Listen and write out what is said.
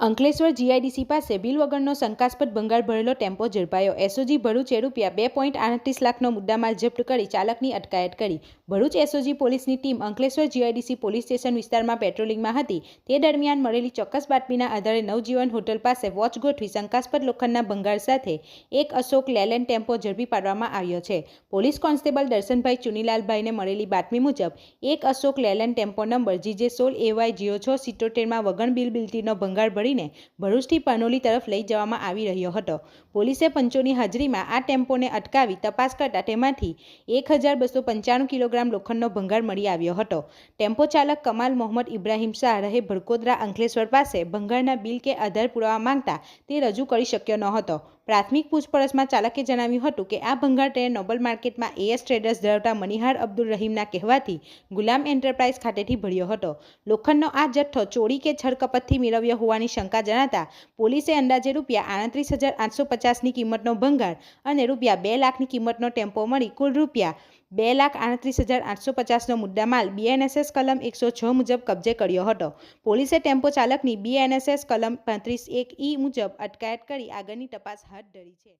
Ankleshwar GIDC પાસે bill વગરનો શંકાસ્પદ ભંગાર ભરેલો ટેમ્પો ઝડપાયો। એસઓજી ભરૂચે ₹2.38 લાખનો મુદ્દામાલ જપ્ત કરી ચાલકની અટકાયત કરી। ભરૂચ એસઓજી પોલીસની team Ankleshwar GIDC police station વિસ્તારમાં પેટ્રોલિંગમાં હતી। તે દરમિયાન મળેલી ચોક્કસ બાતમીના આધારે નવજીવન હોટલ પાસે વોચ ગોઠવી શંકાસ્પદ લોખંડના ભંગાર સાથે એક અશોક લેલેન્ડ ટેમ્પો ઝડપી પાડવામાં આવ્યો છે। પોલીસ કોન્સ્ટેબલ દર્શનભાઈ ચુનીલાલભાઈને મળેલી બાતમી મુજબ એક અશોક લેલેન્ડ ટેમ્પો નંબર GJ16AY0677માં વગણ બિલબિલટીનો ભંગાર ભરી ભરૂચથી પાનોલી તરફ લઈ જવામાં આવી રહ્યો હતો। પોલીસે પંચોની હાજરીમાં આ ટેમ્પોને અટકાવી તપાસ કરતા તેમાંથી 1295 કિલોગ્રામ લોખંડનો ભંગાર મળી આવ્યો હતો। ટેમ્પો ચાલક કમાલ મોહમ્મદ ઇબ્રાહીમ શાહ રહે ભડકોદરા અંકલેશ્વર પાસે ભંગારના બિલ કે આધાર પુરાવા માંગતા તે રજૂ કરી શક્યો ન હતો। પ્રાથમિક પૂછપરછમાં ચાલકે જણાવ્યું હતું કે આ ભંગાર તેણે નોબલ માર્કેટમાં એએસ ટ્રેડર્સ ધરાવતા મનિહાર અબ્દુલ રહીમના કહેવાથી ગુલામ એન્ટરપ્રાઇઝ ખાતેથી ભર્યો હતો। લોખંડનો આ જથ્થો ચોરી કે છળકપટથી મેળવ્યો હોવાની શંકા જણાતા પોલીસે અંદાજે ₹38,850ની કિંમતનો ભંગાર અને ₹2 લાખની કિંમતનો ટેમ્પો મળી કુલ ₹2,38,850નો મુદ્દામાલ બીએનએસએસ કલમ 106 મુજબ કબજે કર્યો હતો। પોલીસે ટેમ્પો ચાલકની બીએનએસએસ કલમ 35(1) મુજબ અટકાયત કરી આગળની તપાસ હાથ ધરી છે।